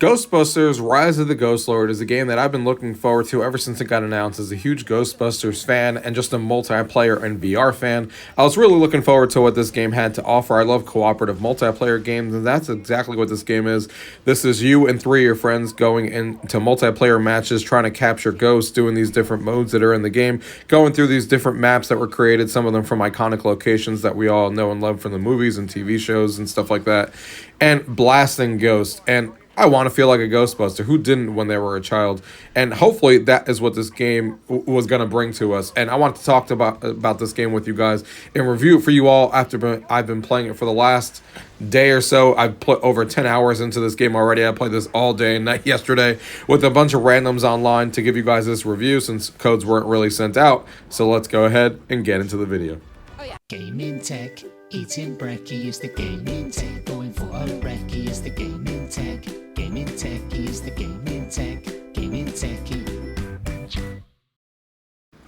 Ghostbusters Rise of the Ghost Lord is a game that I've been looking forward to ever since it got announced. As a huge Ghostbusters fan and just a multiplayer and VR fan, I was really looking forward to what this game had to offer. I love cooperative multiplayer games, and that's exactly what this game is. This is you and three of your friends going into multiplayer matches, trying to capture ghosts, doing these different modes that are in the game, going through these different maps that were created, some of them from iconic locations that we all know and love from the movies and TV shows and stuff like that, and blasting ghosts. And I want to feel like a Ghostbuster. Who didn't when they were a child? And hopefully that is what this game was going to bring to us. And I want to talk about this game with you guys and review it for you all after I've been playing it for the last day or so. I've put over 10 hours into this game already. I played this all day and night yesterday with a bunch of randoms online to give you guys this review since codes weren't really sent out. So let's go ahead and get into the video. Gaming tech, eating brekkie is the gaming tech. Going for a brekkie is the gaming tech. Gaming tech is the gaming tech. Gaming techie.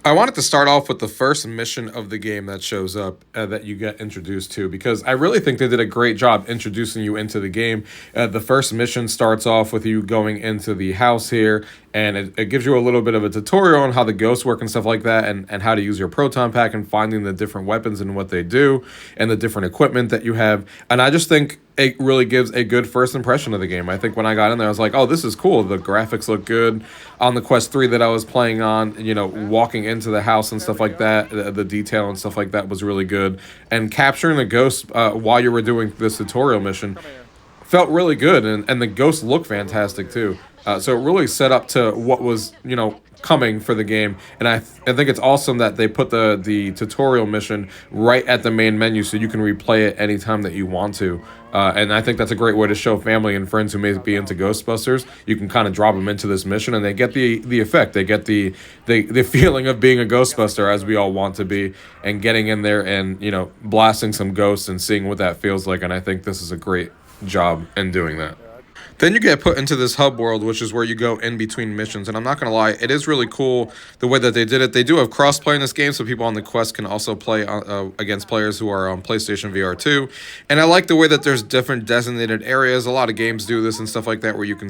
I wanted to start off with the first mission of the game that shows up that you get introduced to, because I really think they did a great job introducing you into the game. The first mission starts off with you going into the house here, and it gives you a little bit of a tutorial on how the ghosts work and stuff like that, and how to use your proton pack and finding the different weapons and what they do and the different equipment that you have. And I just think it really gives a good first impression of the game. I think when I got in there, I was like, oh, this is cool. The graphics look good. On the Quest 3 that I was playing on, walking into the house and stuff like that, the detail and stuff like that was really good. And capturing the ghosts while you were doing this tutorial mission felt really good. And the ghosts look fantastic too. So it really set up to what was, coming for the game. And I think it's awesome that they put the tutorial mission right at the main menu so you can replay it anytime that you want to. And I think that's a great way to show family and friends who may be into Ghostbusters. You can kind of drop them into this mission and they get the effect. They get the feeling of being a Ghostbuster, as we all want to be, and getting in there and, blasting some ghosts and seeing what that feels like. And I think this is a great job in doing that. Then you get put into this hub world, which is where you go in between missions. And I'm not going to lie, it is really cool the way that they did it. They do have cross-play in this game, so people on the Quest can also play against players who are on PlayStation VR 2. And I like the way that there's different designated areas. A lot of games do this and stuff like that, where you can,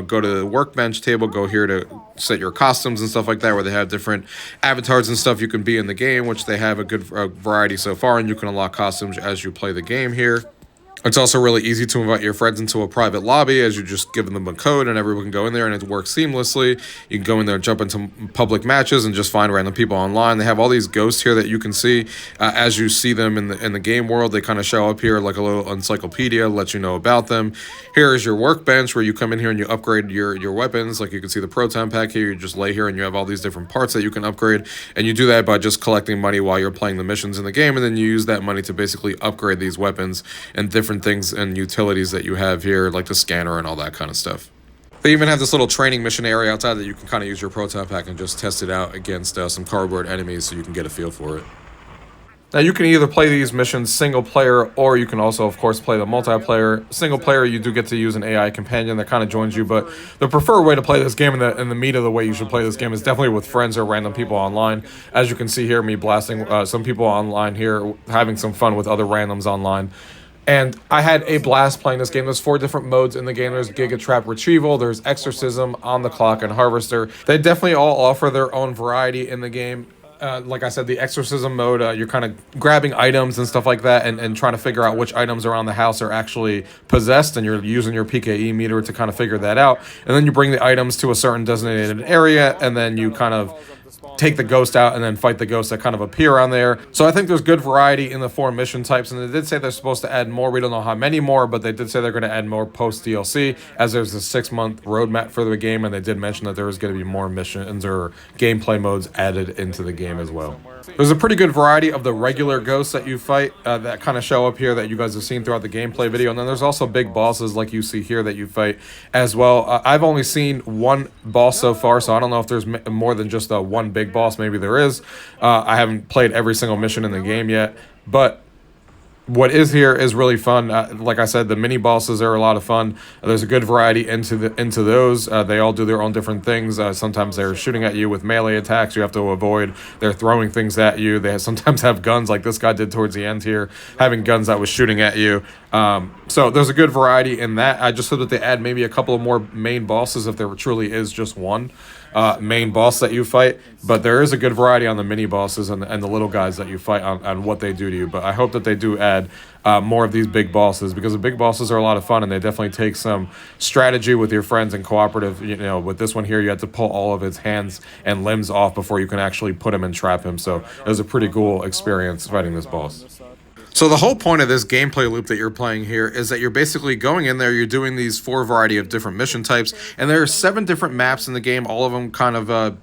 go to the workbench table, go here to set your costumes and stuff like that, where they have different avatars and stuff you can be in the game, which they have a good variety so far, and you can unlock costumes as you play the game here. It's also really easy to invite your friends into a private lobby, as you just give them a code and everyone can go in there and it works seamlessly. You can go in there and jump into public matches and just find random people online. They have all these ghosts here that you can see as you see them in the game world. They kind of show up here like a little encyclopedia, let you know about them. Here is your workbench, where you come in here and you upgrade your weapons. Like you can see the proton pack here. You just lay here and you have all these different parts that you can upgrade. And you do that by just collecting money while you're playing the missions in the game. And then you use that money to basically upgrade these weapons and different things and utilities that you have here, like the scanner and all that kind of stuff. They even have this little training mission area outside that you can kind of use your proton pack and just test it out against some cardboard enemies so you can get a feel for it. Now, you can either play these missions single player, or you can also, of course, play the multiplayer. Single player, you do get to use an AI companion that kind of joins you, but the preferred way to play this game, and the meat of the way you should play this game, is definitely with friends or random people online. As you can see here, me blasting some people online here, having some fun with other randoms online. And I had a blast playing this game. There's 4 different modes in the game. There's Giga Trap Retrieval, there's Exorcism, On the Clock, and Harvester. They definitely all offer their own variety in the game. Like I said, the Exorcism mode, you're kind of grabbing items and stuff like that and trying to figure out which items around the house are actually possessed, and you're using your PKE meter to kind of figure that out. And then you bring the items to a certain designated area, and then you kind of take the ghost out and then fight the ghosts that kind of appear on there. So I think there's good variety in the 4 mission types, and they did say they're supposed to add more. We don't know how many more, but they did say they're going to add more post DLC, as there's a 6-month roadmap for the game, and they did mention that there was going to be more missions or gameplay modes added into the game as well. There's a pretty good variety of the regular ghosts that you fight that kind of show up here that you guys have seen throughout the gameplay video, and then there's also big bosses like you see here that you fight as well. I've only seen one boss so far, so I don't know if there's more than just one big boss. Maybe there is. I haven't played every single mission in the game yet, but What is here is really fun. Like I said, the mini bosses are a lot of fun. There's a good variety into those. They all do their own different things. Sometimes they're shooting at you with melee attacks you have to avoid. They're throwing things at you. They sometimes have guns, like this guy did towards the end here, having guns that was shooting at you. So there's a good variety in that. I just hope that they add maybe a couple of more main bosses if there truly is just one main boss that you fight. But there is a good variety on the mini bosses and the little guys that you fight on what they do to you. But I hope that they do add more of these big bosses, because the big bosses are a lot of fun and they definitely take some strategy with your friends and cooperative. With this one here, you had to pull all of his hands and limbs off before you can actually put him and trap him. So it was a pretty cool experience fighting this boss. So the whole point of this gameplay loop that you're playing here is that you're basically going in there, you're doing these 4 variety of different mission types, and there are 7 different maps in the game, all of them kind of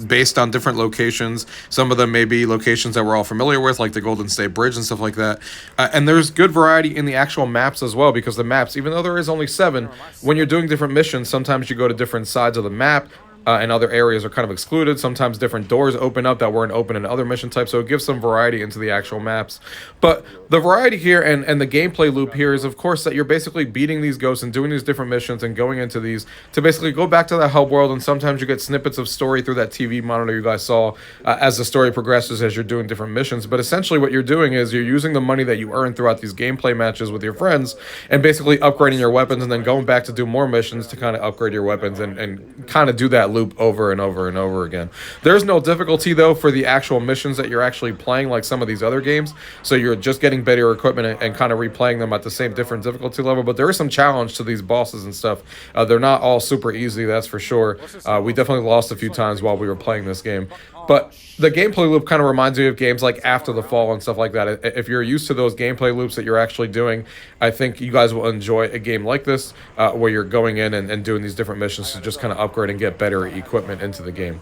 based on different locations. Some of them may be locations that we're all familiar with, like the Golden State Bridge and stuff like that. And there's good variety in the actual maps as well, because the maps, even though there is only 7, when you're doing different missions, sometimes you go to different sides of the map. And other areas are kind of excluded. Sometimes different doors open up that weren't open in other mission types, so it gives some variety into the actual maps. But the variety here and the gameplay loop here is, of course, that you're basically beating these ghosts and doing these different missions and going into these to basically go back to that hub world, and sometimes you get snippets of story through that TV monitor you guys saw as the story progresses as you're doing different missions. But essentially what you're doing is you're using the money that you earn throughout these gameplay matches with your friends and basically upgrading your weapons and then going back to do more missions to kind of upgrade your weapons and kind of do that loop over and over and over again. There's no difficulty though for the actual missions that you're actually playing like some of these other games, so you're just getting better equipment and kind of replaying them at the same different difficulty level. But there is some challenge to these bosses and stuff. They're not all super easy, that's for sure. We definitely lost a few times while we were playing this game. But the gameplay loop kind of reminds me of games like After the Fall and stuff like that. If you're used to those gameplay loops that you're actually doing, I think you guys will enjoy a game like this, where you're going in and doing these different missions to just kind of upgrade and get better equipment into the game.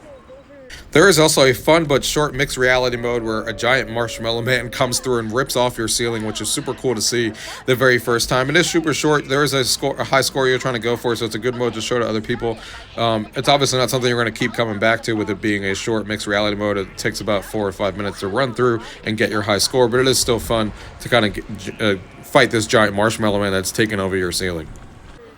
There is also a fun but short mixed reality mode where a giant marshmallow man comes through and rips off your ceiling, which is super cool to see the very first time. It is super short. There is a high score you're trying to go for, so it's a good mode to show to other people. It's obviously not something you're going to keep coming back to with it being a short mixed reality mode. It takes about 4 or 5 minutes to run through and get your high score, but it is still fun to kind of fight this giant marshmallow man that's taking over your ceiling.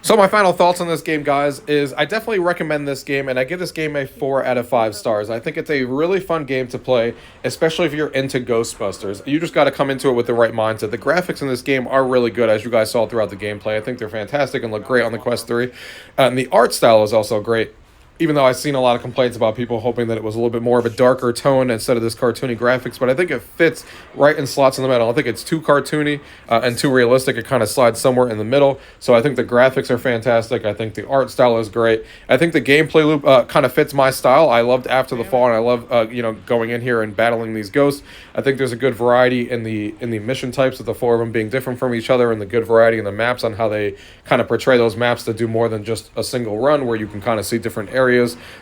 So my final thoughts on this game, guys, is I definitely recommend this game, and I give this game a 4 out of 5 stars. I think it's a really fun game to play, especially if you're into Ghostbusters. You just got to come into it with the right mindset. The graphics in this game are really good, as you guys saw throughout the gameplay. I think they're fantastic and look great on the Quest 3. And the art style is also great. Even though I've seen a lot of complaints about people hoping that it was a little bit more of a darker tone instead of this cartoony graphics, but I think it fits right in slots in the middle. I think it's too cartoony and too realistic. It kind of slides somewhere in the middle. So I think the graphics are fantastic. I think the art style is great. I think the gameplay loop kind of fits my style. I loved After the Fall, and I love going in here and battling these ghosts. I think there's a good variety in the mission types, with the 4 of them being different from each other, and the good variety in the maps on how they kind of portray those maps to do more than just a single run, where you can kind of see different areas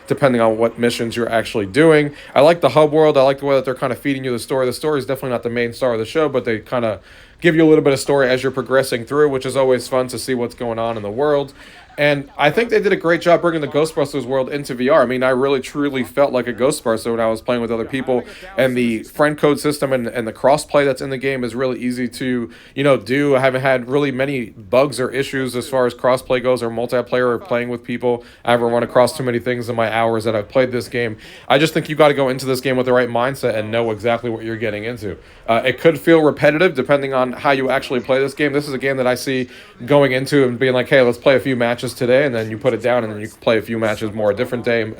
depending on what missions you're actually doing. I like the hub world. I like the way that they're kind of feeding you the story. The story is definitely not the main star of the show, but they kind of give you a little bit of story as you're progressing through, which is always fun to see what's going on in the world. And I think they did a great job bringing the Ghostbusters world into VR. I mean, I really, truly felt like a Ghostbuster when I was playing with other people. And the friend code system and the cross-play that's in the game is really easy to, do. I haven't had really many bugs or issues as far as cross-play goes or multiplayer or playing with people. I haven't run across too many things in my hours that I've played this game. I just think you got to go into this game with the right mindset and know exactly what you're getting into. It could feel repetitive depending on how you actually play this game. This is a game that I see going into and being like, hey, let's play a few matches today, and then you put it down, and then you play a few matches more a different day,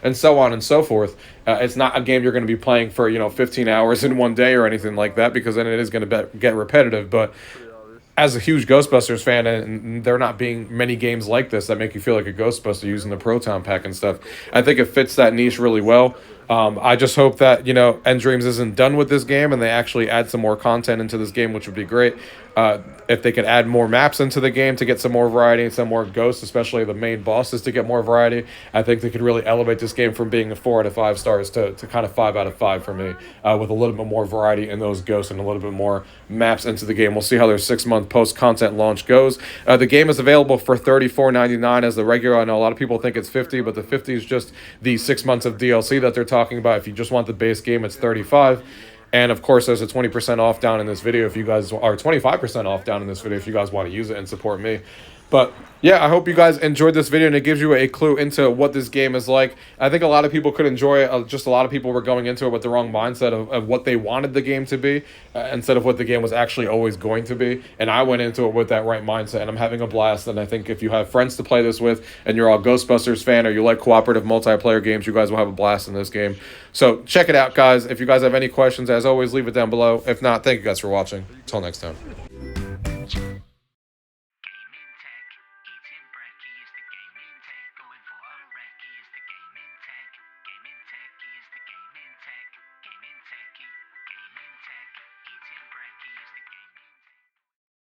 and so on and so forth. It's not a game you're going to be playing for 15 hours in one day or anything like that, because then it is going to get repetitive. But as a huge Ghostbusters fan, and there not being many games like this that make you feel like a Ghostbuster using the Proton Pack and stuff, I think it fits that niche really well. I just hope that, End Dreams isn't done with this game and they actually add some more content into this game, which would be great. If they could add more maps into the game to get some more variety and some more ghosts, especially the main bosses, to get more variety, I think they could really elevate this game from being a 4 out of 5 stars to kind of 5 out of 5 for me, with a little bit more variety in those ghosts and a little bit more maps into the game. We'll see how their 6-month post-content launch goes. The game is available for $34.99 as the regular. I know a lot of people think it's $50, but the $50 is just the 6 months of DLC that they're talking about. If you just want the base game, it's $35. And of course, there's a 20% off down in this video if you guys are 25% off down in this video if you guys want to use it and support me. But yeah, I hope you guys enjoyed this video and it gives you a clue into what this game is like. I think a lot of people could enjoy it. Just a lot of people were going into it with the wrong mindset of what they wanted the game to be instead of what the game was actually always going to be. And I went into it with that right mindset, and I'm having a blast. And I think if you have friends to play this with and you're all Ghostbusters fan or you like cooperative multiplayer games, you guys will have a blast in this game. So check it out, guys. If you guys have any questions, as always, leave it down below. If not, thank you guys for watching. Until next time.